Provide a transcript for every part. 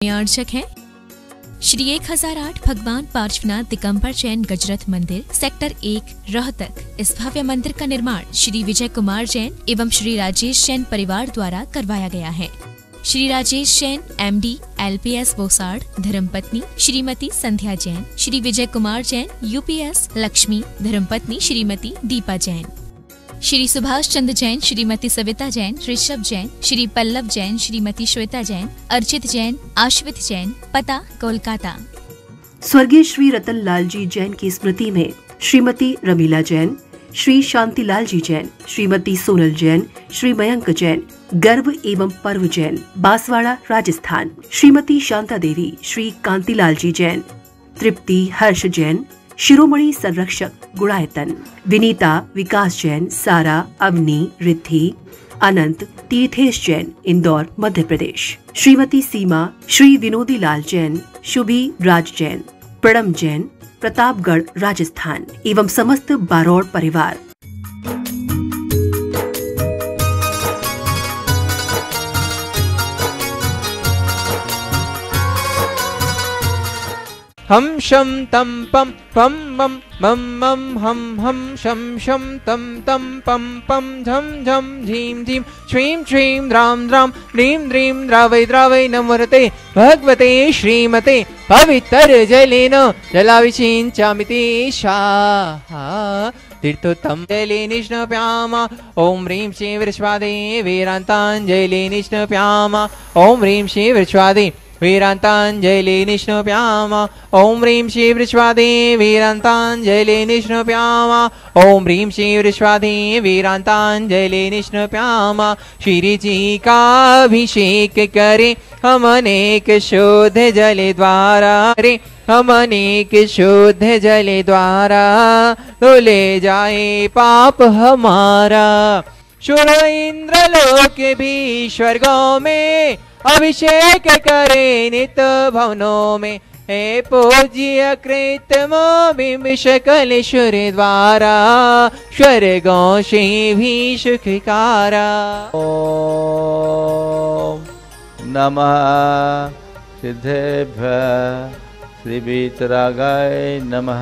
अर्चक हैं श्री 1008 भगवान पार्श्वनाथ दिगंबर जैन गजरथ मंदिर सेक्टर 1 रोहतक। इस भव्य मंदिर का निर्माण श्री विजय कुमार जैन एवं श्री राजेश जैन परिवार द्वारा करवाया गया है। श्री राजेश जैन MD LPS बोसाड़, धर्मपत्नी श्रीमती संध्या जैन, श्री विजय कुमार जैन UPS लक्ष्मी, धर्मपत्नी श्रीमती दीपा जैन, श्री सुभाष चंद्र जैन, श्रीमती सविता जैन, ऋषभ जैन, श्री पल्लव जैन, श्रीमती श्वेता जैन, अर्चित जैन, आश्वित जैन, पता कोलकाता। स्वर्गीय श्री रतन लाल जी जैन की स्मृति में श्रीमती रमीला जैन, श्री शांतिलाल जी जैन, श्रीमती सोनल जैन, श्री मयंक जैन, गर्व एवं पर्व जैन, बांसवाड़ा राजस्थान, श्रीमती शांता देवी, श्री कांतिलाल जी जैन, तृप्ति हर्ष जैन, शिरोमणि संरक्षक गुणायतन, विनीता विकास जैन, सारा अवनी रिद्धि अनंत तीर्थेश जैन, इंदौर मध्य प्रदेश, श्रीमती सीमा, श्री विनोदी लाल जैन, शुभी राज जैन, प्रणम जैन, प्रतापगढ़ राजस्थान एवं समस्त बारोड़ परिवार। हम शम तम पम पम मम मम मम हम शम शम तम तम पम पम झम झम झीम झीम श्रीम श्रीम द्राम द्राम ह्रीं ह्रीं द्रावै द्रावै नमोरते भगवते श्रीमते पवित्र जलेन जलाभिषिञ्चामिति स्वाहा तीर्थोत्तम जले निष्णप्यामा ओम ह्रीं श्रीं विश्वादेवी वीरान्ताञ्जलि निष्णप्यामा ओम ह्रीं श्रीं विश्वादेवी वीरान्ताञ्जलि निष्णप्यामा ओम ह्रीं श्री विश्वादेवी वीरान्ताञ्जलि निष्णप्यामा ओम ह्रीं श्री विश्वादेवी वीरान्ताञ्जलि निष्णप्यामा। श्री जी का अभिषेक करे हम अनेक शुद्ध जल द्वारा रे हम अनेक शुद्ध जल द्वारा धुले जाए पाप हमारा। शुभ इंद्रलोक भी स्वर्गों में अभिषेक करे नित भवनों में हे पूज्य कृतमो बिंबिशकलेश्वर द्वारा स्वर्गों से भी सुखकारा। ओम नमः सिद्धेभ्यः श्री वीतरागाय नमः।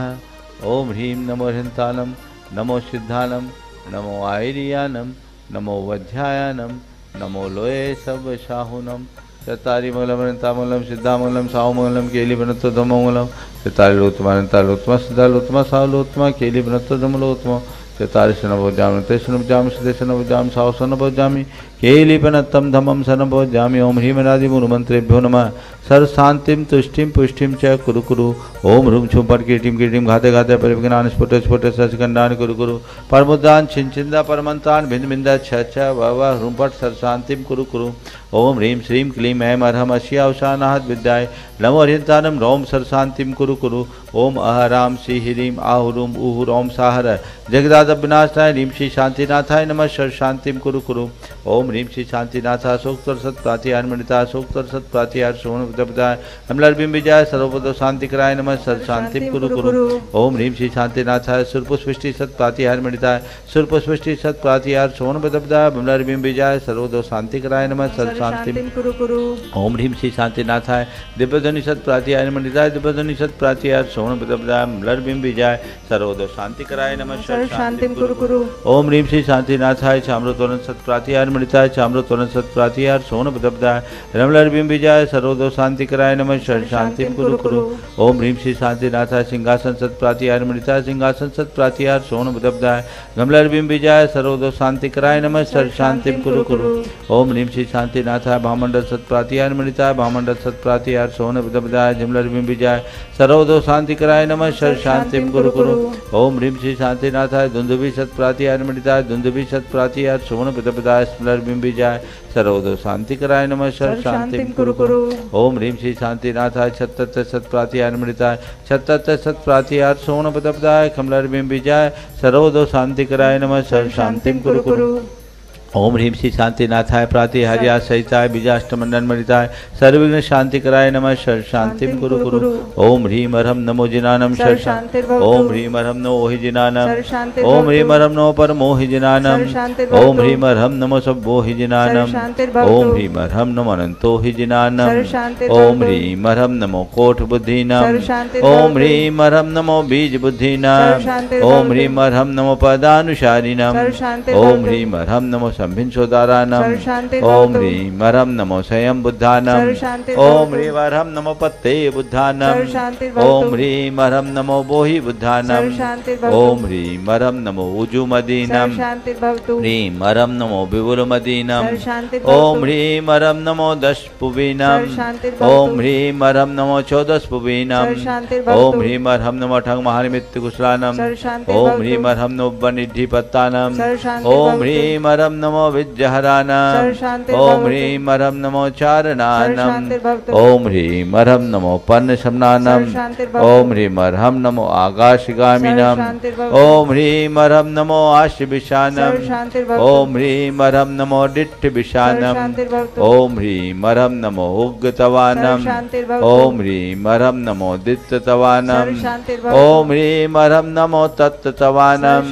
ओम ह्रीं नमो हृंतानम नमो सिद्धानम नमो आयरियानम नमो वध्यायानम नमो लोये सब शाहुनम। चतारी मंगलम सिद्धामंगलम साहुमंगलम केली बनत्व धमंगलम। चतारी लोत्मा सिद्धालोत्मा साहुलोत्मा केली बनत्व धमलोत्मा। चतारी शनभोजामि तेषनभोजामि सिद्धेशनभोजामि साहुशनभोजामि केली बनत्तम धमम शनभोजामि। ओम ह्रीं राधि मूलमंत्रेभ्यो नमः। सर्वशांतिम तुष्टिम पुष्टिम च कुरु कुरु। ओम ह्रूम छुम पट कीटिम घाते घाते परिविघ्नानि स्फुट स्फुट सचखंडानि कुरु कुरु। परमुद्रान छिंचिंदा परमंतान भिन्न भिन्दा छ व ह्रूम पट सर्वशांतिम कुरु कुरु। ओम ह्रीं श्रीं क्लीं ऐं अर्हम् अस्यावसानात् विद्याय नमो हरियंतानं रोम सर्वशांतिम कुरु कुरु। ओम अहराम श्री ह्रीं आहुरुम उहुर ओम साहर जगदाद विनाशाय ह्रीं श्री शांतिनाथाय नमः सर्वशांतिम कुरु कुरु। ओम ह्रीं श्री शांतिनाथा शोक्तर सत्प्रातिहार मणिता शोक्तर सत्प्रातिहार सोन विद्याय कमलर बिंब विजय सर्वपद शांतिकराय नमः सर्वशांतिम कुरु कुरु। ओम ह्रीं श्री शांतिनाथाय सुरपुष्पृष्टि सत्प्रातिहार मणिताय सुरपुष्पृष्टि सत्प्रातिहार सोन विद्याय कमलर बिंब विजय सर्वपद शांतिकराय नमः शांतिम कुरु कुरु। ओम ह्रीं श्री शांतिनाथाय दिव्यध्वनि सत्प्रातिहार मणिताय दिव्यध्वनि सत्प्रातिहार सोन विद्याय कमलर बिंब विजय सर्वपद शांतिकराय नमः शांतिम कुरु कुरु। ओम ह्रीं श्री शांतिनाथाय चाम्रतोरण सत्प्रातिहार मणिताय चाम्रतोरण सत्प्रातिहार सोन विद्याय कमलर बिंब विजय सर्वपद शांतिकराय नमः शांतिम कुरु कुरु। ओम ह्रीं श्री शांतिनाथाय सिंहासन सत्प्रातिहार मणिताय सिंहासन सत्प्रातिहार सोन विद्याय कमलर बिंब विजय सर्वपद शांतिकराय नमः शांतिम कुरु कुरु। ओम ह्रीं श्री शांतिनाथाय भामंडल सत्प्रातिहार मणिताय भामंडल सत्प्रातिहार सोन विद्याय जमलर बिंब विजय सर्वदो शांतिकराय नमः शांतिम कुरु कुरु। ओम ह्रीं श्री शांतिनाथाय धुंधुभि सत्प्रातिहार मणिताय धुंधुभि सत्प्रातिहार सोन विद्याय स्मलर बिंब विजय सर्वदो शांतिकराय नमः शांतिम कुरु कुरु। ओम ह्रीं श्री शांतिनाथाय छत्तर सत्प्रातिहार मणिताय छत्तर सत्प्रातिहार सोन विद्याय कमलर बिंब विजय सर्वदो शांतिकराय नमः शांतिम कुरु कुरु। ओम ह्रीं श्री शांतिनाथाय प्रातिहार्या सहिताय बीजाष्टमंडन मणिताय सर्वविघ्न शांति कराय नमः शर शांतिम कुरु कुरु। ओम ह्रीं अरहम नमो जिनानम शर शांति। ओम ह्रीं अरहम नमो ओहि जिनानम। ओम ह्रीं अरहम नमो परमोहि जिनानम। ओम ह्रीं अरहम नमो सब्बोहि जिनानम। ओम ह्रीं अरहम नमो अनंतो हि जिनानम। ओम ह्रीं अरहम नमो कोट बुद्धिनाम। ओम ह्रीं अरहम नमो बीज बुद्धिनाम। ओम ह्रीं अरहम नमो पदानुसारिणाम। ओम ह्रीं अरहम नमो संभिन्सोदारानम। ओम ह्रीं अरहम नमो स्वयं बुद्धानम। ओम ह्रीं अरहम नमो पत्ते बुद्धानम। ओम ह्रीं अरहम नमो बोहि बुद्धानम। ओम ह्रीं अरहम नमो उजुमदीनम। ह्रीं अरहम नमो विपुलमदीनम। ओम ह्रीं अरहम नमो दशपुवीनम। ओम ह्रीं अरहम नमो चौदशपुवीनम। ओम ह्रीं अरहम नमो ठंग महानिमित्त कुशलानम। ओम ह्रीं अरहम नमो वनिधिपत्तानम। ओम ह्रीं अरहम नमो विद्याहरानम। ओम ह्रीं अरहम नमो चारणानम। ओम ह्रीं अरहम नमो पन्नशमनानम। ओम ह्रीं अरहम नमो आकाशगामिनम। ओम ह्रीं अरहम नमो आशविशानम। ओम ह्रीं अरहम नमो डिट्ठविशानम। ओम ह्रीं अरहम नमो उग्गतवानम। ओम ह्रीं अरहम नमो दित्ततवानम। ओम ह्रीं अरहम नमो तत्तवानम।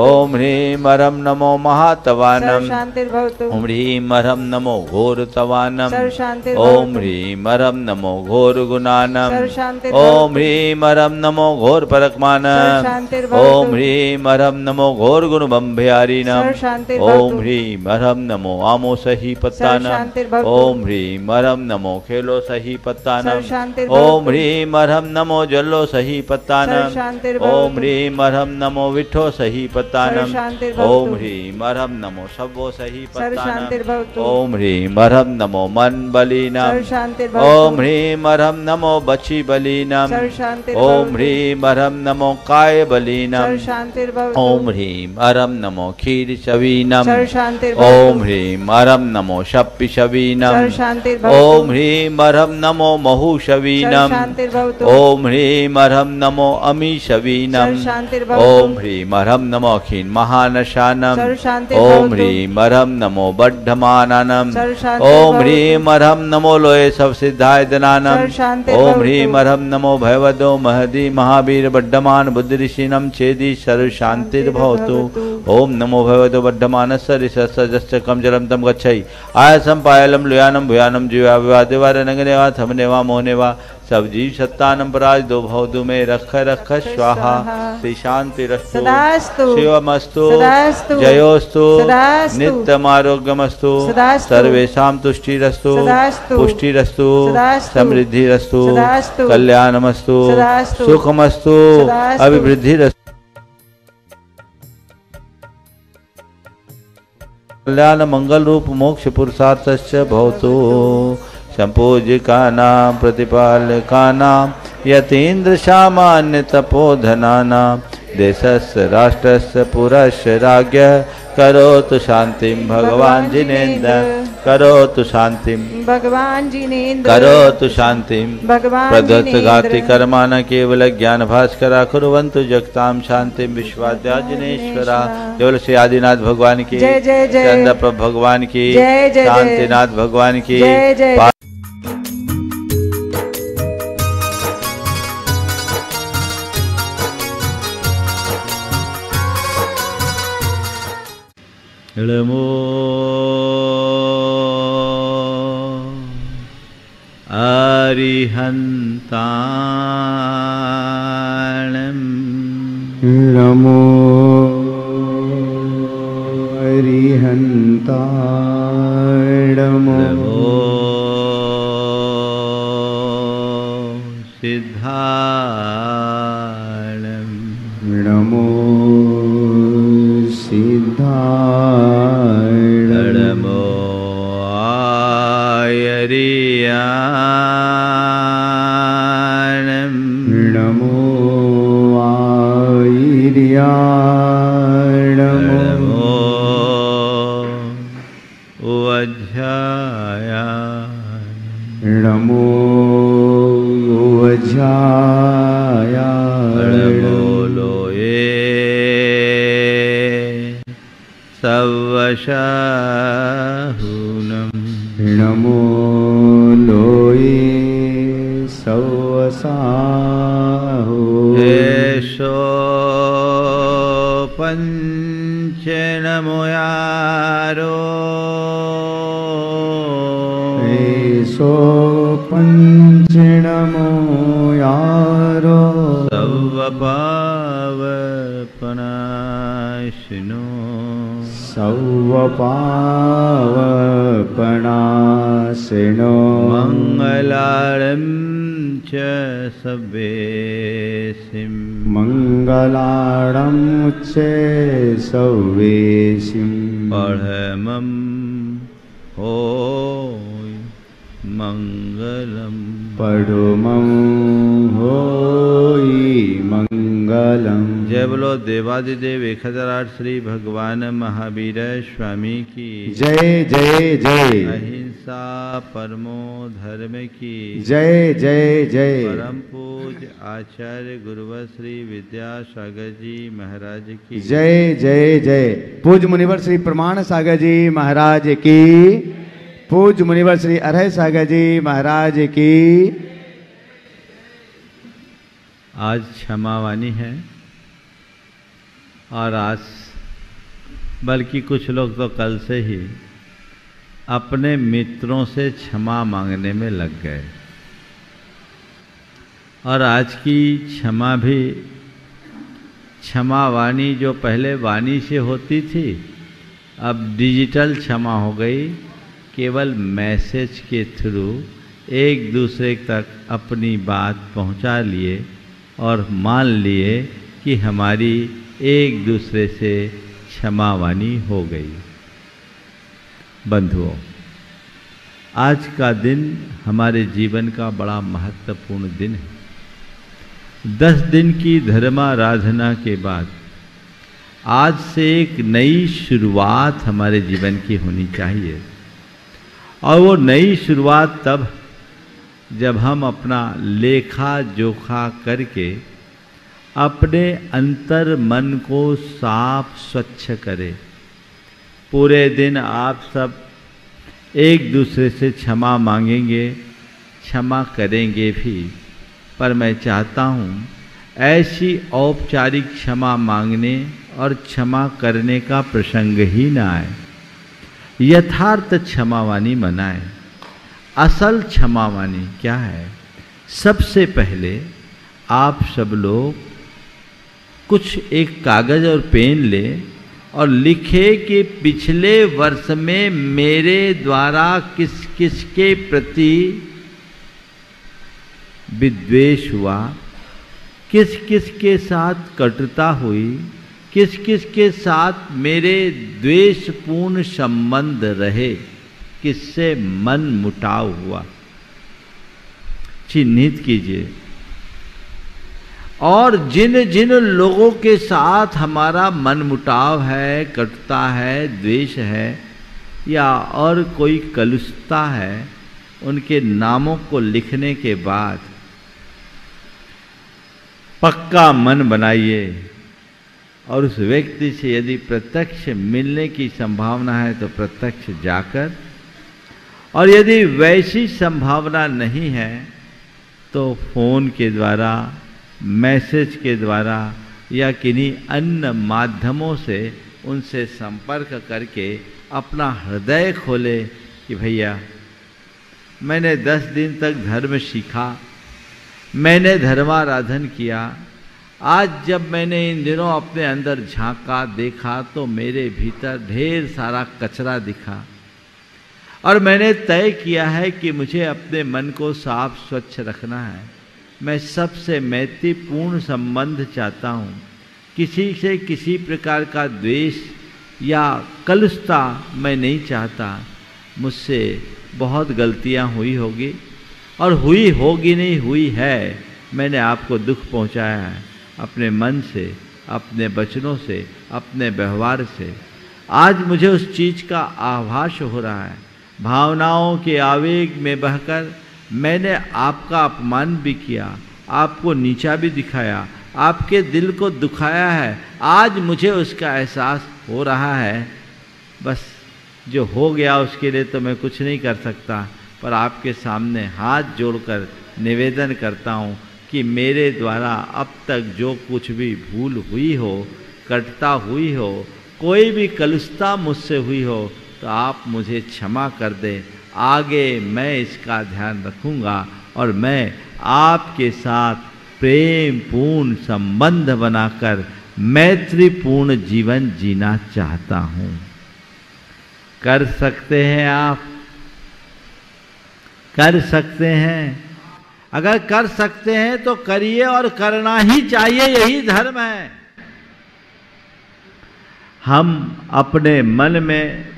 ओम ह्रीं अरहम नमो महातवानम। ओम ह्रीं अरहम नमो घोरतवानम। ओम ह्रीं अरहम नमो घोर गुणानम। ओम ह्रीं अरहम नमो घोर परकमानम। ओम ह्रीं अरहम नमो घोर गुण बंभयारीनम। ओम ह्रीं अरहम नमो आमो सही पत्तानम। ओम ह्रीं अरहम नमो खेलो सही पत्तानम। ओम ह्रीं अरहम नमो जल्लो सही पत्तानम। ओम ह्रीं अरहम नमो विठो सही पत्तानम। ओम ह्रीं अरहम नमो सब्बो सही पत्तानम। ओम ह्रीं अरहम नमो मन बलीनम। ओम ह्रीं अरहम नमो बची बलीनम। ओम ह्रीं अरहम नमो काय बलीनम। ओम ह्रीं अरहम नमो क्षीर शवीनम। ओम ह्रीं अरहम नमो शप्पि शवीनम। ओम ह्रीं अरहम नमो महु शवीनम। ओम ह्रीं अरहम नमो अमी शवीनम। ओम ह्रीं अरहम नमो खीन महानशानम। ओम ह्रीं अरहम नमो बड्ढमाननम। ओम ह्रीं अरहम नमो लोये सब सिद्धाय दनानम। ओम ह्रीं अरहम नमो भयवदो महदी महावीर बड्ढमान बुद्धि ऋषिनम छेदी सर्व शांतिर्भवतु। ओम नमो भगवतो बद्धमानस्य ऋषस्य कम जलम तम गच्छै आयसम पायलम लुयानम भुयानम जीवा विवादेवा रनगनेवा थमनेवा मोहनेवा सब जीव सत्तानम पराज दो भवतु में रख रख स्वाहा श्री शांति रस्तु शिवमस्तु जयोस्तु नित्यमारोग्यमस्तु सर्वेषां तुष्टिरस्तु पुष्टिरस्तु समृद्धिरस्तु कल्याणमस्तु सुखमस्तु अभिवृद्धिरस्तु कल्याण मंगल रूप मोक्ष पुरुषार्थस्य भवतु। संपूज्यकानां प्रतिपालकानां यतीन्द्र सामान्य तपोधनानां देशस्य राष्ट्रस्य पुरस्य राज्ञः करोतु शांतिं भगवान् जिनेन्द्र करोतु शांतिं भगवान् जिनेन्द्र करोतु शांतिं भगवान् प्रदत्त घाति कर्माण केवल ज्ञान भास्करा कुर्वन्तु जगतां शांतिं विश्वाद्या जिनेश्वरा। केवल श्री आदिनाथ भगवान की जय जय जय चंद्रप्रभ भगवान की जय जय शांतिनाथ भगवान की जय जय नमो अरिहन्ताणं नमो अरिहन्ताणं नमो सिद्धाणं नमो सिद्धाणं नमो आयर्याणं नमो आयर्याणं नमो वज्रायाणं नमो वज्रायाणं नमो लोये सव वशाहुनम् नमो लोये सवसाहो एषो पञ्चनमोयारो एषो पञ्चनमो यारो सर्वपावपनाशिनो सर्वपावपनाशिनो मङ्गलारं च सवेसिं मङ्गलारमुच्चे सवेसिं परमं होय मङ्गलम् परमं होय मङ्गलम्। जय बोलो देवादिदेव 1008 श्री भगवान महावीर स्वामी की जय जय जय। अहिंसा परमो धर्म की जय जय जय। परम पूज्य आचार्य गुरुवर श्री विद्यासागर जी महाराज की जय जय जय। पूज्य मुनिवर श्री प्रमाण सागर जी महाराज की, पूज्य मुनिवर श्री अरह सागर जी महाराज की। आज क्षमावानी है और आज बल्कि कुछ लोग तो कल से ही अपने मित्रों से क्षमा मांगने में लग गए और आज की क्षमा भी क्षमावानी जो पहले वाणी से होती थी अब डिजिटल क्षमा हो गई। केवल मैसेज के थ्रू एक दूसरे तक अपनी बात पहुंचा लिए और मान लिए कि हमारी एक दूसरे से क्षमावानी हो गई। बंधुओं, आज का दिन हमारे जीवन का बड़ा महत्वपूर्ण दिन है। 10 दिन की धर्माराधना के बाद आज से एक नई शुरुआत हमारे जीवन की होनी चाहिए और वो नई शुरुआत तब जब हम अपना लेखा जोखा करके अपने अंतर मन को साफ स्वच्छ करें। पूरे दिन आप सब एक दूसरे से क्षमा मांगेंगे, क्षमा करेंगे भी, पर मैं चाहता हूँ ऐसी औपचारिक क्षमा मांगने और क्षमा करने का प्रसंग ही ना आए। यथार्थ क्षमावानी मनाएं। असल क्षमावानी क्या है? सबसे पहले आप सब लोग कुछ एक कागज और पेन ले और लिखे कि पिछले वर्ष में मेरे द्वारा किस किस के प्रति विद्वेष हुआ, किस किस के साथ कटुता हुई, किस किस के साथ मेरे द्वेषपूर्ण संबंध रहे, किससे मन मुटाव हुआ, चिन्हित कीजिए। और जिन जिन लोगों के साथ हमारा मन मुटाव है, कटुता है, द्वेष है या और कोई कलुषता है, उनके नामों को लिखने के बाद पक्का मन बनाइए और उस व्यक्ति से यदि प्रत्यक्ष मिलने की संभावना है तो प्रत्यक्ष जाकर, और यदि वैसी संभावना नहीं है तो फोन के द्वारा, मैसेज के द्वारा या किन्हीं अन्य माध्यमों से उनसे संपर्क करके अपना हृदय खोले कि भैया मैंने 10 दिन तक धर्म सीखा, मैंने धर्माराधन किया, आज जब मैंने इन दिनों अपने अंदर झांका देखा तो मेरे भीतर ढेर सारा कचरा दिखा और मैंने तय किया है कि मुझे अपने मन को साफ स्वच्छ रखना है। मैं सबसे मैत्रीपूर्ण संबंध चाहता हूँ, किसी से किसी प्रकार का द्वेष या कलुषता मैं नहीं चाहता। मुझसे बहुत गलतियाँ हुई होगी और हुई होगी नहीं, हुई है। मैंने आपको दुख पहुँचाया है अपने मन से, अपने वचनों से, अपने व्यवहार से। आज मुझे उस चीज़ का आभास हो रहा है। भावनाओं के आवेग में बहकर मैंने आपका अपमान भी किया, आपको नीचा भी दिखाया, आपके दिल को दुखाया है। आज मुझे उसका एहसास हो रहा है बस जो हो गया उसके लिए तो मैं कुछ नहीं कर सकता, पर आपके सामने हाथ जोड़कर निवेदन करता हूँ कि मेरे द्वारा अब तक जो कुछ भी भूल हुई हो, कटता हुई हो, कोई भी कलुषता मुझसे हुई हो, तो आप मुझे क्षमा कर दें। आगे मैं इसका ध्यान रखूँगा और मैं आपके साथ प्रेम पूर्ण संबंध बनाकर मैत्रीपूर्ण जीवन जीना चाहता हूँ। कर सकते हैं आप? कर सकते हैं? अगर कर सकते हैं तो करिए, और करना ही चाहिए, यही धर्म है। हम अपने मन में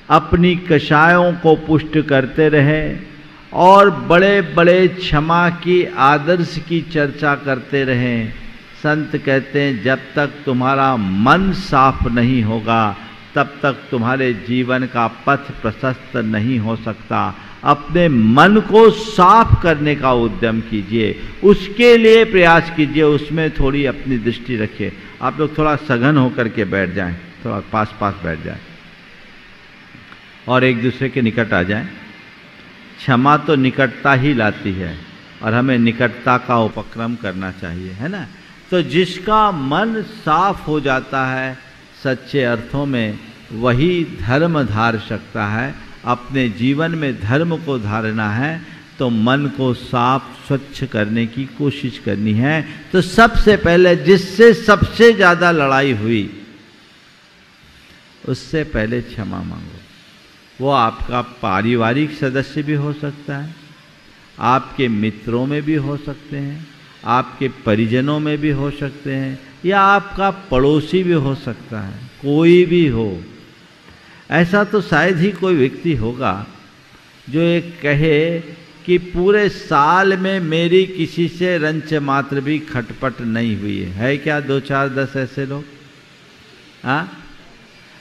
अपनी कषायों को पुष्ट करते रहें और बड़े बड़े क्षमा की आदर्श की चर्चा करते रहें। संत कहते हैं जब तक तुम्हारा मन साफ नहीं होगा तब तक तुम्हारे जीवन का पथ प्रशस्त नहीं हो सकता। अपने मन को साफ करने का उद्यम कीजिए, उसके लिए प्रयास कीजिए, उसमें थोड़ी अपनी दृष्टि रखिए। आप लोग थोड़ा सघन होकर के बैठ जाएं, थोड़ा पास पास बैठ जाएं और एक दूसरे के निकट आ जाएं। क्षमा तो निकटता ही लाती है और हमें निकटता का उपक्रम करना चाहिए, है ना। तो जिसका मन साफ हो जाता है सच्चे अर्थों में, वही धर्म धार सकता है। अपने जीवन में धर्म को धारना है तो मन को साफ स्वच्छ करने की कोशिश करनी है। तो सबसे पहले जिससे सबसे ज़्यादा लड़ाई हुई उससे पहले क्षमा मांगो। वो आपका पारिवारिक सदस्य भी हो सकता है, आपके मित्रों में भी हो सकते हैं, आपके परिजनों में भी हो सकते हैं, या आपका पड़ोसी भी हो सकता है, कोई भी हो। ऐसा तो शायद ही कोई व्यक्ति होगा जो ये कहे कि पूरे साल में मेरी किसी से रंच मात्र भी खटपट नहीं हुई है क्या? 2 4 10 ऐसे लोग? हाँ,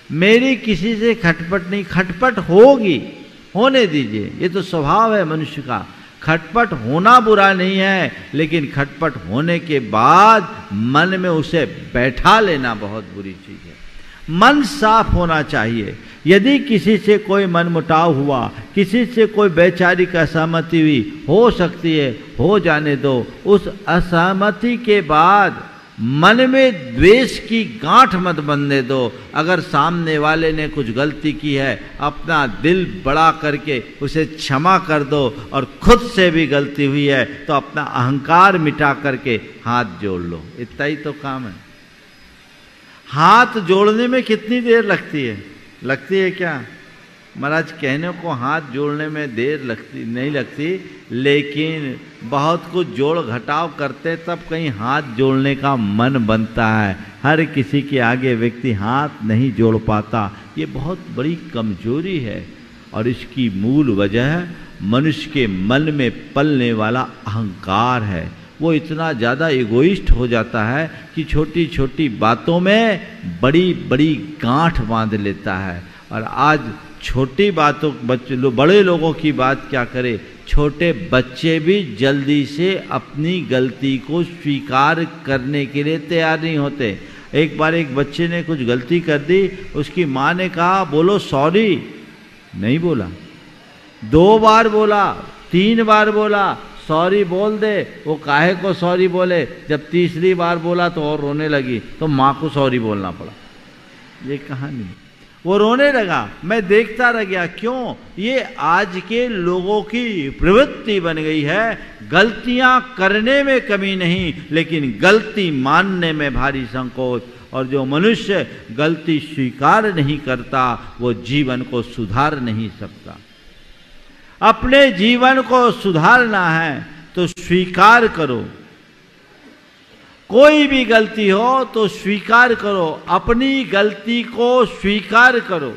मेरी किसी से खटपट नहीं। खटपट होगी, होने दीजिए, ये तो स्वभाव है मनुष्य का। खटपट होना बुरा नहीं है, लेकिन खटपट होने के बाद मन में उसे बैठा लेना बहुत बुरी चीज है। मन साफ होना चाहिए। यदि किसी से कोई मनमुटाव हुआ, किसी से कोई वैचारिक असहमति हुई, हो सकती है, हो जाने दो। उस असहमति के बाद मन में द्वेष की गांठ मत बंधने दो। अगर सामने वाले ने कुछ गलती की है, अपना दिल बड़ा करके उसे क्षमा कर दो, और खुद से भी गलती हुई है तो अपना अहंकार मिटा करके हाथ जोड़ लो। इतना ही तो काम है। हाथ जोड़ने में कितनी देर लगती है? लगती है क्या? महाराज कहने को हाथ जोड़ने में देर लगती नहीं लगती, लेकिन बहुत कुछ जोड़ घटाव करते तब कहीं हाथ जोड़ने का मन बनता है। हर किसी के आगे व्यक्ति हाथ नहीं जोड़ पाता। ये बहुत बड़ी कमजोरी है और इसकी मूल वजह मनुष्य के मन में पलने वाला अहंकार है। वो इतना ज़्यादा इगोइस्ट हो जाता है कि छोटी छोटी बातों में बड़ी बड़ी गांठ बांध लेता है। और आज छोटी बातों बड़े लोगों की बात क्या करें, छोटे बच्चे भी जल्दी से अपनी गलती को स्वीकार करने के लिए तैयार नहीं होते। एक बार एक बच्चे ने कुछ गलती कर दी, उसकी माँ ने कहा बोलो सॉरी, नहीं बोला। 2 बार बोला, 3 बार बोला, सॉरी बोल दे। वो काहे को सॉरी बोले? जब तीसरी बार बोला तो और रोने लगी, तो माँ को सॉरी बोलना पड़ा। ये कहानी, वो रोने लगा, मैं देखता रह गया। क्यों? ये आज के लोगों की प्रवृत्ति बन गई है। गलतियां करने में कमी नहीं, लेकिन गलती मानने में भारी संकोच। और जो मनुष्य गलती स्वीकार नहीं करता वो जीवन को सुधार नहीं सकता। अपने जीवन को सुधारना है तो स्वीकार करो। कोई भी गलती हो तो स्वीकार करो, अपनी गलती को स्वीकार करो,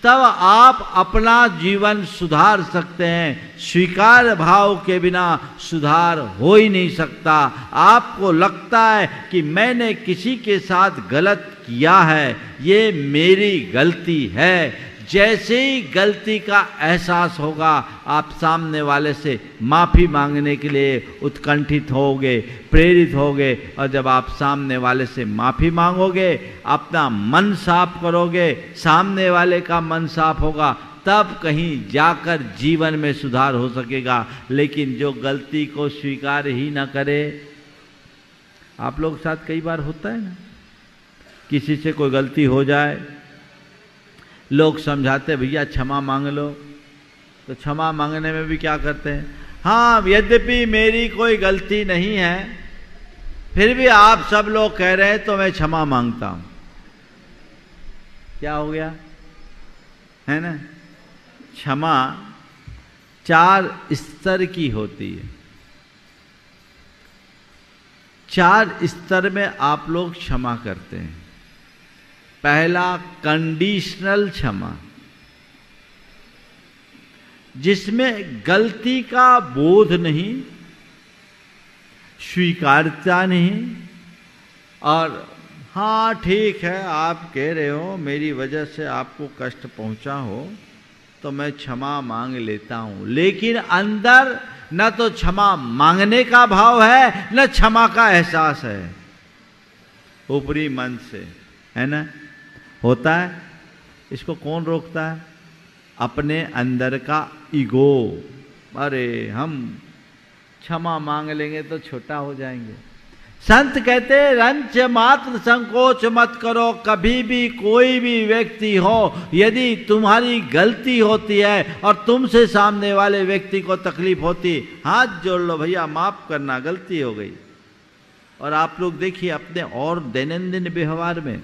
तब आप अपना जीवन सुधार सकते हैं। स्वीकार भाव के बिना सुधार हो ही नहीं सकता। आपको लगता है कि मैंने किसी के साथ गलत किया है, ये मेरी गलती है। जैसे ही गलती का एहसास होगा आप सामने वाले से माफ़ी मांगने के लिए उत्कंठित होगे, प्रेरित होगे। और जब आप सामने वाले से माफ़ी मांगोगे, अपना मन साफ करोगे, सामने वाले का मन साफ होगा, तब कहीं जाकर जीवन में सुधार हो सकेगा। लेकिन जो गलती को स्वीकार ही ना करे, आप लोग के साथ कई बार होता है ना, किसी से कोई गलती हो जाए, लोग समझाते भैया क्षमा मांग लो, तो क्षमा मांगने में भी क्या करते हैं, हाँ यद्यपि मेरी कोई गलती नहीं है, फिर भी आप सब लोग कह रहे हैं तो मैं क्षमा मांगता हूं। क्या हो गया, है ना। क्षमा 4 स्तर की होती है। 4 स्तर में आप लोग क्षमा करते हैं। पहला कंडीशनल क्षमा, जिसमें गलती का बोध नहीं, स्वीकारता नहीं, और हाँ ठीक है आप कह रहे हो मेरी वजह से आपको कष्ट पहुंचा हो तो मैं क्षमा मांग लेता हूं, लेकिन अंदर न तो क्षमा मांगने का भाव है न क्षमा का एहसास है। ऊपरी मन से, है ना, होता है। इसको कौन रोकता है, अपने अंदर का ईगो। अरे हम क्षमा मांग लेंगे तो छोटा हो जाएंगे। संत कहते रंच मात्र संकोच मत करो। कभी भी कोई भी व्यक्ति हो, यदि तुम्हारी गलती होती है और तुमसे सामने वाले व्यक्ति को तकलीफ होती, हाथ जोड़ लो भैया माफ करना, गलती हो गई। और आप लोग देखिए अपने और दैनंदिन व्यवहार में,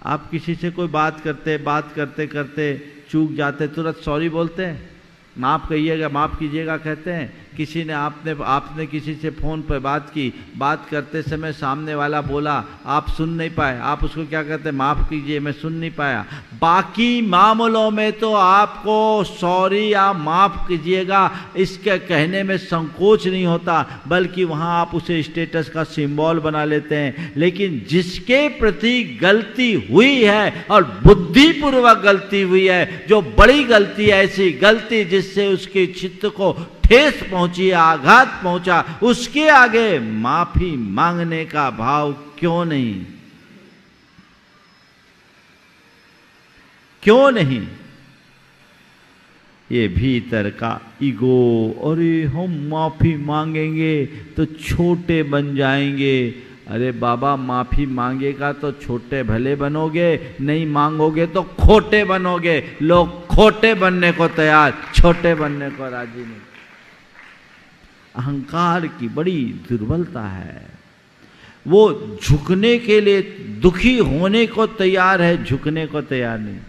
आप किसी से कोई बात करते करते चूक जाते, तुरंत सॉरी बोलते हैं, माफ़ कहिएगा, माफ़ कीजिएगा कहते हैं। किसी ने आपने किसी से फ़ोन पर बात की, बात करते समय सामने वाला बोला, आप सुन नहीं पाए, आप उसको क्या कहते हैं, माफ़ कीजिए मैं सुन नहीं पाया। बाकी मामलों में तो आपको सॉरी या माफ़ कीजिएगा इसके कहने में संकोच नहीं होता, बल्कि वहाँ आप उसे स्टेटस का सिंबल बना लेते हैं। लेकिन जिसके प्रति गलती हुई है और बुद्धिपूर्वक गलती हुई है, जो बड़ी गलती है, ऐसी गलती जिससे उसके चित्त को ठेस पहुंची, आघात पहुंचा, उसके आगे माफी मांगने का भाव क्यों नहीं, क्यों नहीं। ये भीतर का ईगो, अरे हम माफी मांगेंगे तो छोटे बन जाएंगे। अरे बाबा माफी मांगेगा तो छोटे भले बनोगे, नहीं मांगोगे तो खोटे बनोगे। लोग खोटे बनने को तैयार, छोटे बनने को राजी नहीं। अहंकार की बड़ी दुर्बलता है। वो झुकने के लिए, दुखी होने को तैयार है, झुकने को तैयार नहीं।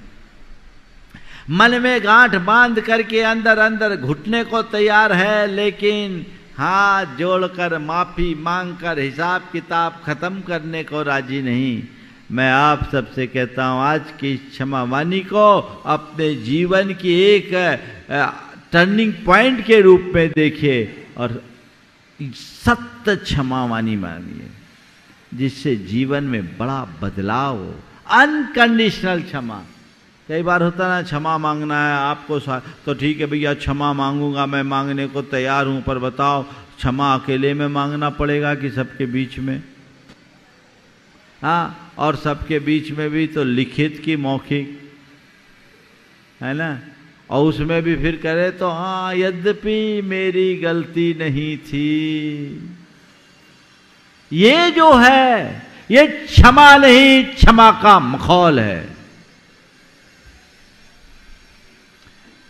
मन में गांठ बांध करके अंदर अंदर घुटने को तैयार है, लेकिन हाथ जोड़कर माफी मांगकर हिसाब किताब खत्म करने को राजी नहीं। मैं आप सबसे कहता हूं, आज की क्षमावाणी को अपने जीवन की एक टर्निंग पॉइंट के रूप में देखिए और सत्य क्षमावाणी मानिए, जिससे जीवन में बड़ा बदलाव हो। अनकंडीशनल क्षमा। कई बार होता ना, क्षमा मांगना है आपको, तो ठीक है भैया क्षमा मांगूंगा, मैं मांगने को तैयार हूं, पर बताओ क्षमा अकेले में मांगना पड़ेगा कि सबके बीच में? हाँ, और सबके बीच में भी तो लिखित की मौखिक, है ना। और उसमें भी फिर करे तो हाँ यद्यपि मेरी गलती नहीं थी। ये जो है ये क्षमा नहीं, क्षमा का मखौल है।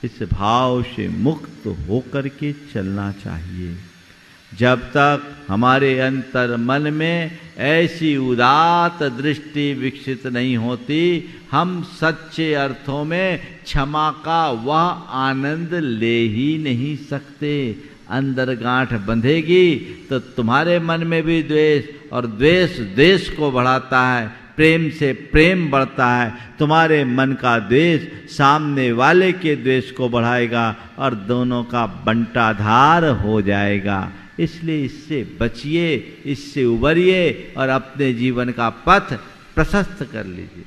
इस भाव से मुक्त होकर के चलना चाहिए। जब तक हमारे अंतर मन में ऐसी उदात्त दृष्टि विकसित नहीं होती, हम सच्चे अर्थों में क्षमा का वह आनंद ले ही नहीं सकते। अंदर गांठ बंधेगी तो तुम्हारे मन में भी द्वेष, और द्वेष द्वेष को बढ़ाता है, प्रेम से प्रेम बढ़ता है। तुम्हारे मन का द्वेष सामने वाले के द्वेष को बढ़ाएगा और दोनों का बंटाधार हो जाएगा। इसलिए इससे बचिए, इससे उबरिए और अपने जीवन का पथ प्रशस्त कर लीजिए।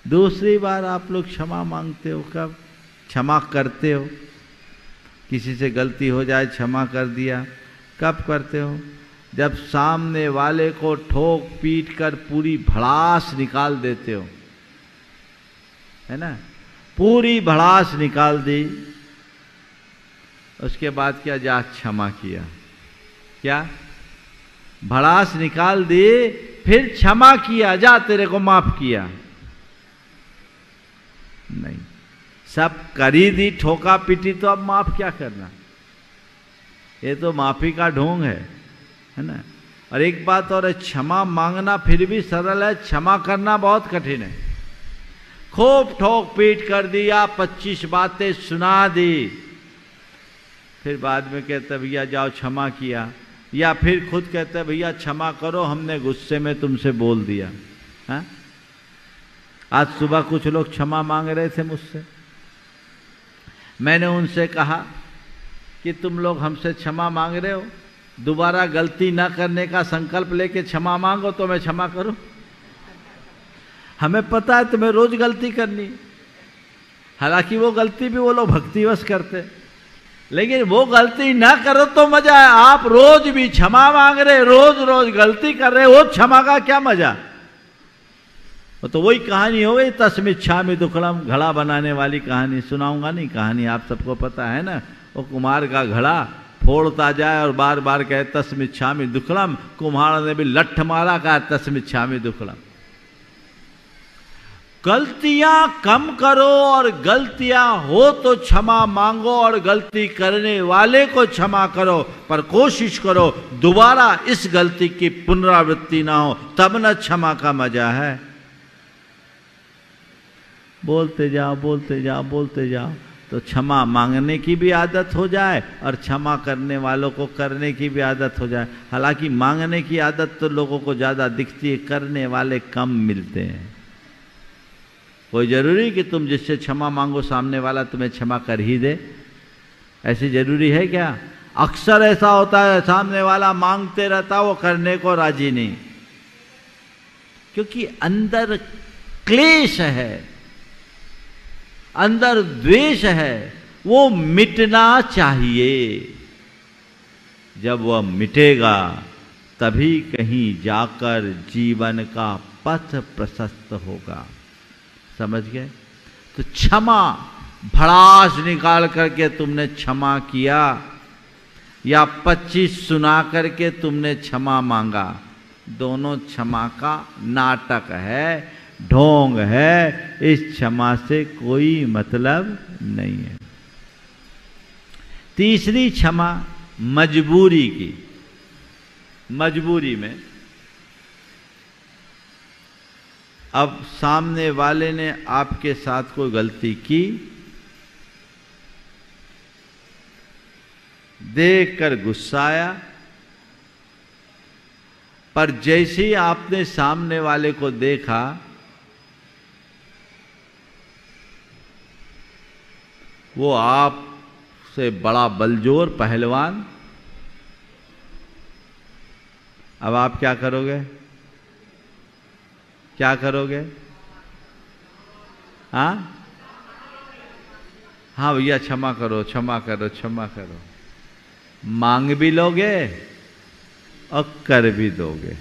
दूसरी बार आप लोग क्षमा मांगते हो कब? क्षमा करते हो, किसी से गलती हो जाए क्षमा कर दिया, कब करते हो? जब सामने वाले को ठोक पीट कर पूरी भड़ास निकाल देते हो, है ना, पूरी भड़ास निकाल दी, उसके बाद क्या? जा क्षमा किया, क्या भड़ास निकाल दी, फिर क्षमा किया, जा तेरे को माफ किया? नहीं, सब करी दी, ठोका पीटी, तो अब माफ क्या करना? ये तो माफी का ढोंग है ना। और एक बात और है, क्षमा मांगना फिर भी सरल है, क्षमा करना बहुत कठिन है। खूब ठोक पीट कर दिया, 25 बातें सुना दी, फिर बाद में कहते भैया जाओ क्षमा किया, या फिर खुद कहते भैया क्षमा करो हमने गुस्से में तुमसे बोल दिया। हाँ, आज सुबह कुछ लोग क्षमा मांग रहे थे मुझसे, मैंने उनसे कहा कि तुम लोग हमसे क्षमा मांग रहे हो, दोबारा गलती ना करने का संकल्प लेके क्षमा मांगो तो मैं क्षमा करूं। हमें पता है तुम्हें रोज गलती करनी, हालांकि वो गलती भी वो लोग भक्तिवश करते, लेकिन वो गलती ना करो तो मजा है। आप रोज भी क्षमा मांग रहे, रोज रोज गलती कर रहे, वो क्षमा का क्या मजा? तो वही कहानी हो गई, तस्मिच्छामि दुक्कड़म, घड़ा बनाने वाली कहानी। सुनाऊंगा नहीं कहानी, आप सबको पता है ना। वो कुम्हार का घड़ा फोड़ता जाए और बार बार कहे तस्मिच्छामि दुक्कड़म, कुम्हार ने भी लठ मारा, कहा तस्मिच्छामि दुक्कड़म। गलतियां कम करो और गलतियां हो तो क्षमा मांगो, और गलती करने वाले को क्षमा करो, पर कोशिश करो दोबारा इस गलती की पुनरावृत्ति ना हो, तब न क्षमा का मजा है। बोलते जाओ बोलते जाओ बोलते जाओ तो क्षमा मांगने की भी आदत हो जाए और क्षमा करने वालों को करने की भी आदत हो जाए। हालांकि मांगने की आदत तो लोगों को ज़्यादा दिखती है, करने वाले कम मिलते हैं। कोई जरूरी कि तुम जिससे क्षमा मांगो सामने वाला तुम्हें क्षमा कर ही दे, ऐसी जरूरी है क्या? अक्सर ऐसा होता है, सामने वाला मांगते रहता, वो करने को राजी नहीं, क्योंकि अंदर क्लेश है, अंदर द्वेष है, वो मिटना चाहिए। जब वह मिटेगा तभी कहीं जाकर जीवन का पथ प्रशस्त होगा। समझ गए? तो क्षमा, भड़ास निकाल करके तुमने क्षमा किया, या 25 सुना करके तुमने क्षमा मांगा, दोनों क्षमा का नाटक है, ढोंग है। इस क्षमा से कोई मतलब नहीं है। तीसरी क्षमा मजबूरी की। मजबूरी में अब सामने वाले ने आपके साथ कोई गलती की, देखकर गुस्सा आया, पर जैसे ही आपने सामने वाले को देखा, वो आपसे बड़ा बलजोर पहलवान, अब आप क्या करोगे? क्या करोगे? हाँ हाँ भैया क्षमा करो क्षमा करो क्षमा करो, मांग भी लोगे और कर भी दोगे।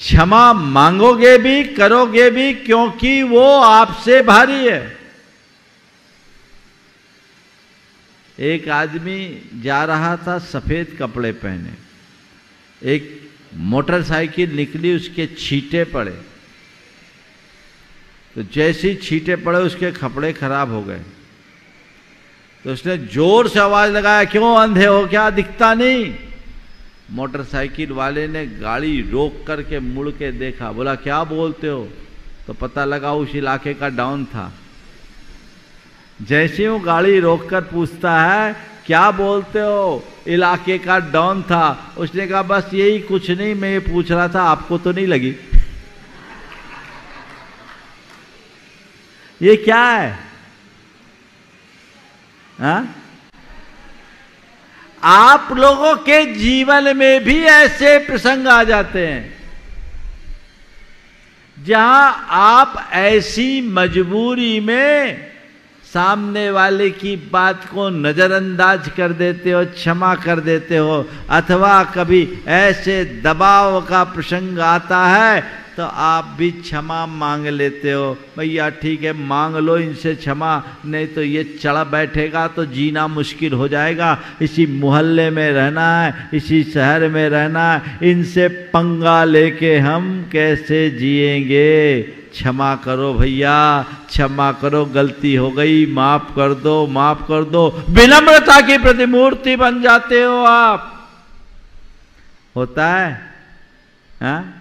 क्षमा मांगोगे भी करोगे भी, क्योंकि वो आपसे भारी है। एक आदमी जा रहा था सफेद कपड़े पहने, एक मोटरसाइकिल निकली, उसके छींटे पड़े, तो जैसे ही छींटे पड़े उसके कपड़े खराब हो गए। तो उसने जोर से आवाज लगाया, क्यों अंधे हो क्या, दिखता नहीं? मोटरसाइकिल वाले ने गाड़ी रोक करके मुड़ के देखा, बोला क्या बोलते हो? तो पता लगा उस इलाके का डॉन था। जैसे वो गाड़ी रोककर पूछता है क्या बोलते हो, इलाके का डॉन था, उसने कहा बस यही, कुछ नहीं, मैं ये पूछ रहा था आपको तो नहीं लगी? ये क्या है? हा? आप लोगों के जीवन में भी ऐसे प्रसंग आ जाते हैं। जहां आप ऐसी मजबूरी में सामने वाले की बात को नजरअंदाज कर देते हो, क्षमा कर देते हो, अथवा कभी ऐसे दबाव का प्रसंग आता है तो आप भी क्षमा मांग लेते हो। भैया ठीक है, मांग लो इनसे क्षमा, नहीं तो ये चढ़ बैठेगा तो जीना मुश्किल हो जाएगा। इसी मोहल्ले में रहना है, इसी शहर में रहना है, इनसे पंगा लेके हम कैसे जिएंगे। क्षमा करो भैया, क्षमा करो, गलती हो गई, माफ कर दो, माफ कर दो। विनम्रता की प्रतिमूर्ति बन जाते हो आप। होता है हाँ?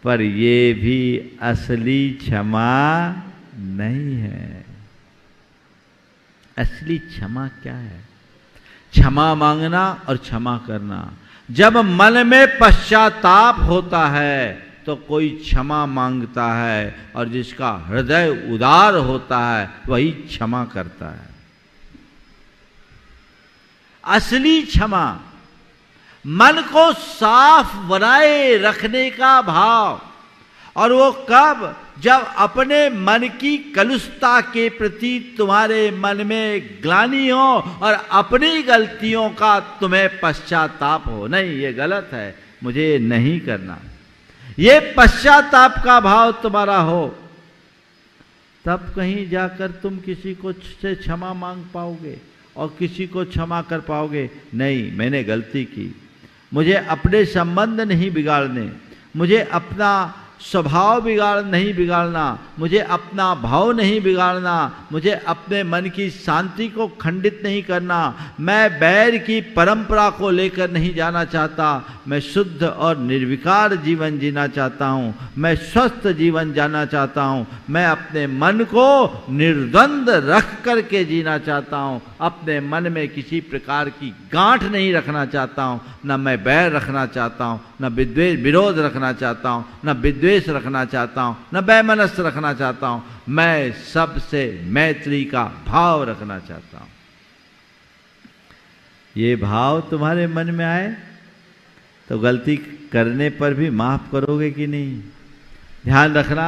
पर ये भी असली क्षमा नहीं है। असली क्षमा क्या है? क्षमा मांगना और क्षमा करना। जब मन में पश्चाताप होता है तो कोई क्षमा मांगता है, और जिसका हृदय उदार होता है वही क्षमा करता है। असली क्षमा मन को साफ बनाए रखने का भाव, और वो कब? जब अपने मन की कलुषता के प्रति तुम्हारे मन में ग्लानि हो और अपनी गलतियों का तुम्हें पश्चाताप हो। नहीं, ये गलत है, मुझे नहीं करना, ये पश्चाताप का भाव तुम्हारा हो, तब कहीं जाकर तुम किसी को से क्षमा मांग पाओगे और किसी को क्षमा कर पाओगे। नहीं, मैंने गलती की, मुझे अपने संबंध नहीं बिगाड़ने, मुझे अपना स्वभाव नहीं बिगाड़ना, मुझे अपना भाव नहीं बिगाड़ना, मुझे अपने मन की शांति को खंडित नहीं करना। मैं बैर की परंपरा को लेकर नहीं जाना चाहता, मैं शुद्ध और निर्विकार जीवन जीना चाहता हूँ, मैं स्वस्थ जीवन जाना चाहता हूँ, मैं अपने मन को निर्द्वंद रख करके जीना चाहता हूँ, अपने मन में किसी प्रकार की गांठ नहीं रखना चाहता हूँ, न मैं बैर रखना चाहता हूँ, न विद्वेष विरोध रखना चाहता हूँ, न विद्वेष रखना चाहता हूँ, न वैमनस्य रखना चाहता हूँ, मैं सबसे मैत्री का भाव रखना चाहता हूँ। ये भाव तुम्हारे मन में आए तो गलती करने पर भी माफ करोगे कि नहीं? ध्यान रखना,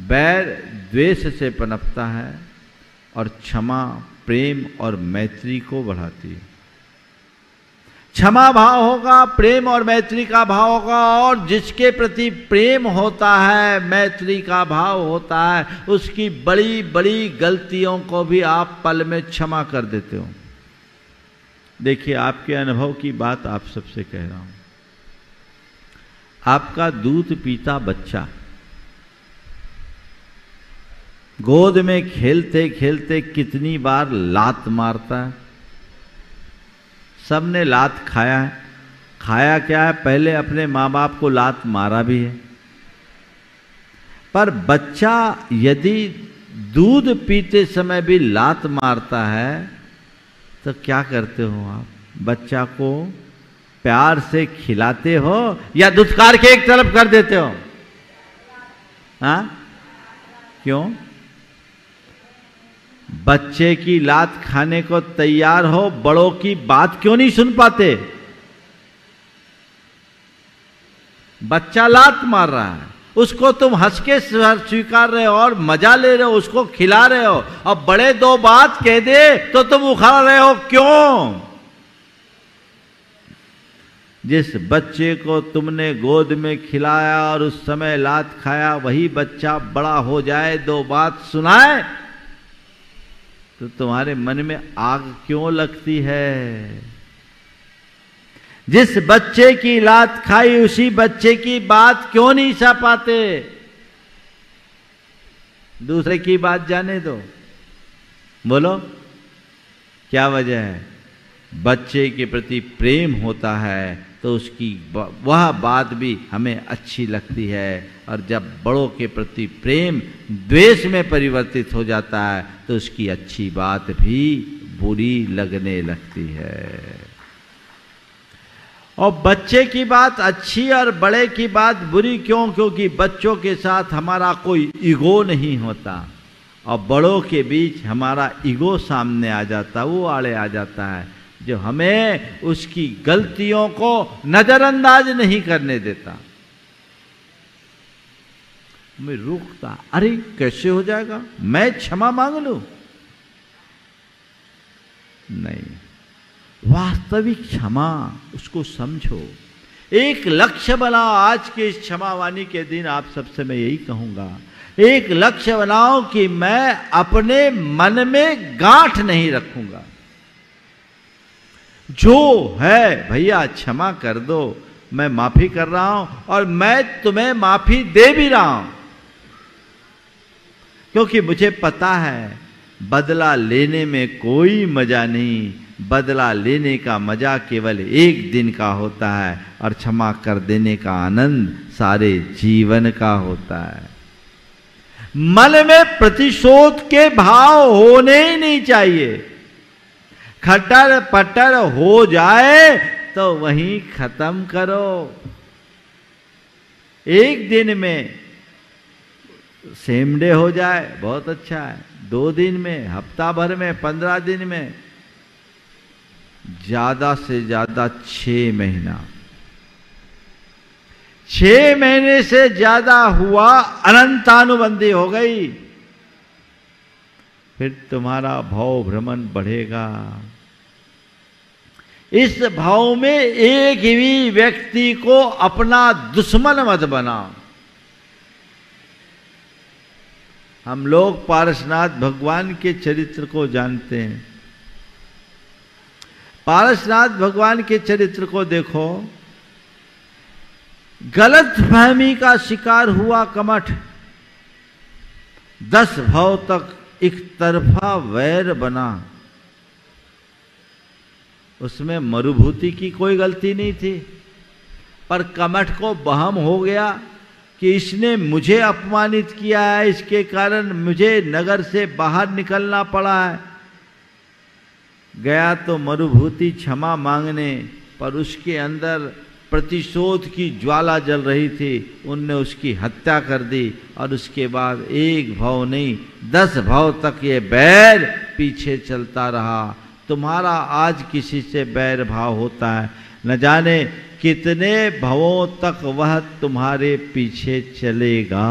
बैर द्वेष से पनपता है और क्षमा प्रेम और मैत्री को बढ़ाती है। क्षमा भाव होगा, प्रेम और मैत्री का भाव होगा, और जिसके प्रति प्रेम होता है, मैत्री का भाव होता है, उसकी बड़ी बड़ी गलतियों को भी आप पल में क्षमा कर देते हो। देखिए, आपके अनुभव की बात आप सबसे कह रहा हूं। आपका दूध पीता बच्चा गोद में खेलते खेलते कितनी बार लात मारता है। सबने लात खाया है। खाया क्या है? पहले अपने माँ बाप को लात मारा भी है। पर बच्चा यदि दूध पीते समय भी लात मारता है तो क्या करते हो आप? बच्चा को प्यार से खिलाते हो या दुत्कार के एक तरफ कर देते हो? हाँ, क्यों? बच्चे की लात खाने को तैयार हो, बड़ों की बात क्यों नहीं सुन पाते? बच्चा लात मार रहा है, उसको तुम हंस के स्वीकार रहे हो और मजा ले रहे हो, उसको खिला रहे हो, और बड़े दो बात कह दे तो तुम उखाड़ रहे हो। क्यों? जिस बच्चे को तुमने गोद में खिलाया और उस समय लात खाया, वही बच्चा बड़ा हो जाए, दो बात सुनाए, तो तुम्हारे मन में आग क्यों लगती है? जिस बच्चे की लात खाई, उसी बच्चे की बात क्यों नहीं सह पाते? दूसरे की बात जाने दो, बोलो क्या वजह है? बच्चे के प्रति प्रेम होता है तो उसकी वह बात भी हमें अच्छी लगती है, और जब बड़ों के प्रति प्रेम द्वेष में परिवर्तित हो जाता है तो उसकी अच्छी बात भी बुरी लगने लगती है। और बच्चे की बात अच्छी और बड़े की बात बुरी क्यों? क्योंकि बच्चों के साथ हमारा कोई ईगो नहीं होता, और बड़ों के बीच हमारा ईगो सामने आ जाता, वो आड़े आ जाता है, जो हमें उसकी गलतियों को नजरअंदाज नहीं करने देता। मैं रुकता, अरे कैसे हो जाएगा, मैं क्षमा मांग लूं? नहीं, वास्तविक क्षमा उसको समझो, एक लक्ष्य बनाओ। आज के इस क्षमावाणी के दिन आप सबसे मैं यही कहूंगा, एक लक्ष्य बनाओ कि मैं अपने मन में गांठ नहीं रखूंगा। जो है भैया क्षमा कर दो, मैं माफी कर रहा हूं और मैं तुम्हें माफी दे भी रहा हूं, क्योंकि मुझे पता है बदला लेने में कोई मजा नहीं, बदला लेने का मजा केवल एक दिन का होता है और क्षमा कर देने का आनंद सारे जीवन का होता है। मन में प्रतिशोध के भाव होने ही नहीं चाहिए। खटर पटर हो जाए तो वहीं खत्म करो। एक दिन में सेम डे हो जाए बहुत अच्छा है, 2 दिन में, हफ्ता भर में, 15 दिन में, ज्यादा से ज्यादा 6 महीना। 6 महीने से ज्यादा हुआ अनंतानुबंधी हो गई, फिर तुम्हारा भाव भ्रमण बढ़ेगा। इस भाव में एक भी व्यक्ति को अपना दुश्मन मत बनाओ। हम लोग पारसनाथ भगवान के चरित्र को जानते हैं। पारसनाथ भगवान के चरित्र को देखो, गलत फहमी का शिकार हुआ कमठ, 10 भाव तक एक तरफा वैर बना। उसमें मरुभूति की कोई गलती नहीं थी, पर कमठ को बहम हो गया कि इसने मुझे अपमानित किया है, इसके कारण मुझे नगर से बाहर निकलना पड़ा है। गया तो मरुभूति क्षमा मांगने, पर उसके अंदर प्रतिशोध की ज्वाला जल रही थी। उनने उसकी हत्या कर दी और उसके बाद 1 भाव नहीं 10 भाव तक ये बैर पीछे चलता रहा। तुम्हारा आज किसी से बैर भाव होता है, न जाने कितने भवों तक वह तुम्हारे पीछे चलेगा।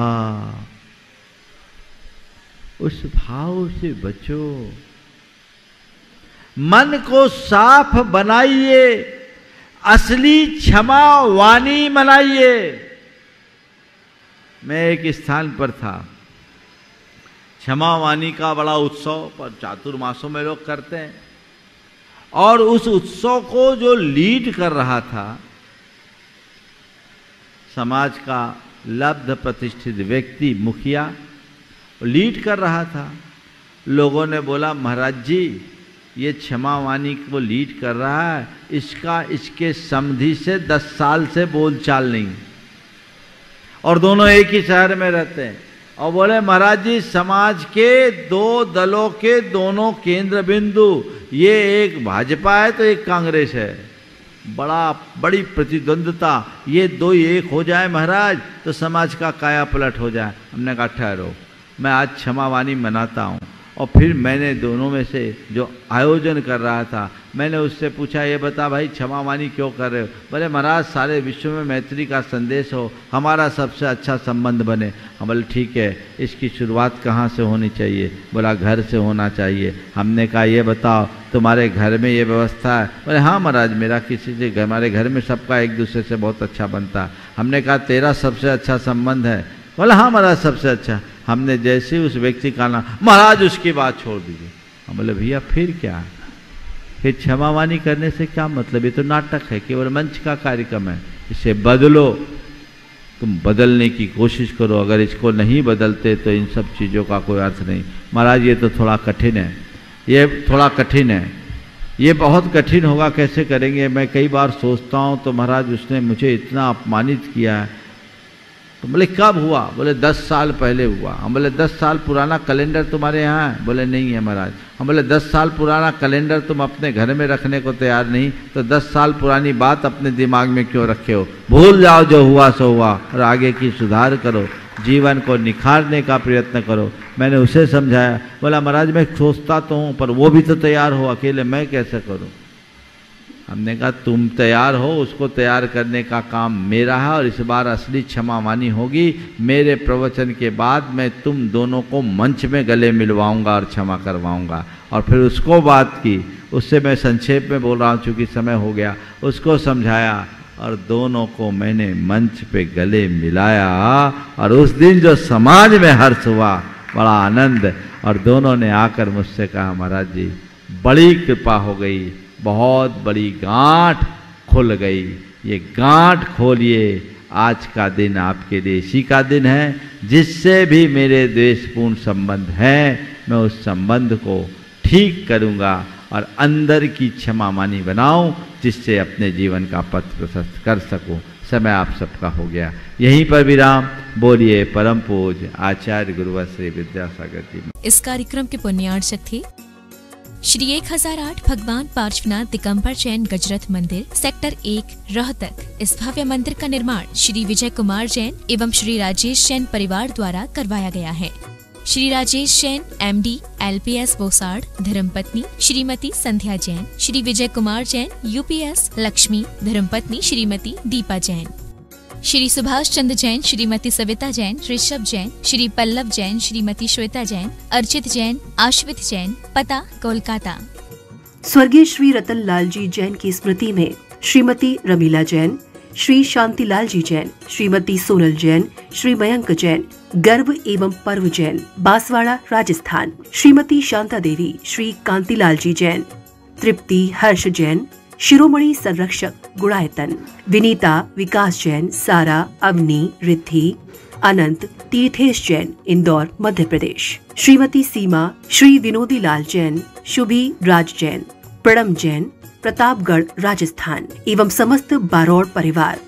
उस भाव से बचो, मन को साफ बनाइए, असली क्षमा वाणी मनाइए। मैं एक स्थान पर था, क्षमा वाणी का बड़ा उत्सव पर चातुर्मासों में लोग करते हैं, और उस उत्सव को जो लीड कर रहा था समाज का लब्ध प्रतिष्ठित व्यक्ति, मुखिया लीड कर रहा था। लोगों ने बोला, महाराज जी ये क्षमा वाणी को लीड कर रहा है, इसके समधि से 10 साल से बोलचाल नहीं, और दोनों एक ही शहर में रहते हैं। और बोले, महाराज जी समाज के 2 दलों के दोनों केंद्र बिंदु, ये एक भाजपा है तो एक कांग्रेस है, बड़ी प्रतिद्वंदता, ये 2 एक हो जाए महाराज तो समाज का काया पलट हो जाए। हमने कहा ठहरो, मैं आज क्षमा वाणी मनाता हूँ। और फिर मैंने दोनों में से जो आयोजन कर रहा था, मैंने उससे पूछा, ये बता भाई क्षमा वाणी क्यों कर रहे हो? बोले, महाराज सारे विश्व में मैत्री का संदेश हो, हमारा सबसे अच्छा संबंध बने। हम बोले ठीक है, इसकी शुरुआत कहाँ से होनी चाहिए? बोला घर से होना चाहिए। हमने कहा ये बताओ तुम्हारे घर में ये व्यवस्था है? बोले हाँ महाराज, मेरा किसी से, हमारे घर में सबका एक दूसरे से बहुत अच्छा बनता है। हमने कहा तेरा सबसे अच्छा संबंध है? बोला हाँ महाराज सबसे अच्छा। हमने जैसे उस व्यक्ति का नाम, महाराज उसकी बात छोड़ दीजिए। हम बोले भैया फिर क्या, फिर क्षमा वाणी करने से क्या मतलब? ये तो नाटक है, केवल मंच का कार्यक्रम है, इसे बदलो। तुम बदलने की कोशिश करो, अगर इसको नहीं बदलते तो इन सब चीज़ों का कोई अर्थ नहीं। महाराज ये तो थोड़ा कठिन है, ये थोड़ा कठिन है, ये बहुत कठिन होगा, कैसे करेंगे? मैं कई बार सोचता हूँ तो महाराज उसने मुझे इतना अपमानित किया है। तो बोले कब हुआ? बोले 10 साल पहले हुआ। हम बोले 10 साल पुराना कैलेंडर तुम्हारे यहाँ है? बोले नहीं है महाराज। हम बोले 10 साल पुराना कैलेंडर तुम अपने घर में रखने को तैयार नहीं, तो 10 साल पुरानी बात अपने दिमाग में क्यों रखे हो? भूल जाओ जो हुआ सो हुआ और आगे की सुधार करो, जीवन को निखारने का प्रयत्न करो। मैंने उसे समझाया। बोला महाराज मैं सोचता तो हूँ, पर वो भी तो तैयार हो, अकेले मैं कैसे करूँ? हमने कहा तुम तैयार हो, उसको तैयार करने का काम मेरा है और इस बार असली क्षमा मानी होगी। मेरे प्रवचन के बाद मैं तुम दोनों को मंच में गले मिलवाऊंगा और क्षमा करवाऊंगा। और फिर उसको बात की, उससे मैं संक्षेप में बोल रहा हूँ चूँकि समय हो गया, उसको समझाया और दोनों को मैंने मंच पे गले मिलाया। और उस दिन जो समाज में हर्ष हुआ, बड़ा आनंद, और दोनों ने आकर मुझसे कहा महाराज जी बड़ी कृपा हो गई, बहुत बड़ी गांठ खुल गई। ये गांठ खोलिए, आज का दिन आपके लिए इसी का दिन है। जिससे भी मेरे द्वेषपूर्ण संबंध है, मैं उस संबंध को ठीक करूँगा और अंदर की क्षमा मानी बनाऊं, जिससे अपने जीवन का पथ प्रशस्त कर सकूं। समय आप सबका हो गया, यहीं पर विराम। बोलिए परम पूज्य आचार्य गुरुवर श्री विद्यासागर जी। इस कार्यक्रम के पुण्यार्चक थे श्री 1008 भगवान पार्श्वनाथ दिगंबर जैन गजरथ मंदिर, सेक्टर 1 रोहतक। इस भव्य मंदिर का निर्माण श्री विजय कुमार जैन एवं श्री राजेश जैन परिवार द्वारा करवाया गया है। श्री राजेश जैन MD LPS बोसाड़, धर्मपत्नी श्रीमती संध्या जैन, श्री विजय कुमार जैन UPS लक्ष्मी, धर्मपत्नी श्रीमती दीपा जैन, श्री सुभाष चंद्र जैन, श्रीमती सविता जैन, ऋषभ जैन, श्री पल्लव जैन, श्रीमती श्वेता जैन, अर्चित जैन, आश्वित जैन, पता कोलकाता। स्वर्गीय श्री रतन लाल जी जैन की स्मृति में श्रीमती रमीला जैन, श्री शांतिलाल जी जैन, श्रीमती सोनल जैन, श्री मयंक जैन, गर्भ एवं पर्व जैन, बांसवाड़ा राजस्थान, श्रीमती शांता देवी, श्री कांतिलाल जी जैन, तृप्ति हर्ष जैन, शिरोमणि संरक्षक गुणायतन, विनीता विकास जैन, सारा अवनी रिद्धि, अनंत तीर्थेश जैन, इंदौर मध्य प्रदेश, श्रीमती सीमा, श्री विनोदी लाल जैन, शुभी राज जैन, प्रणम जैन, प्रतापगढ़ राजस्थान एवं समस्त बारोड़ परिवार।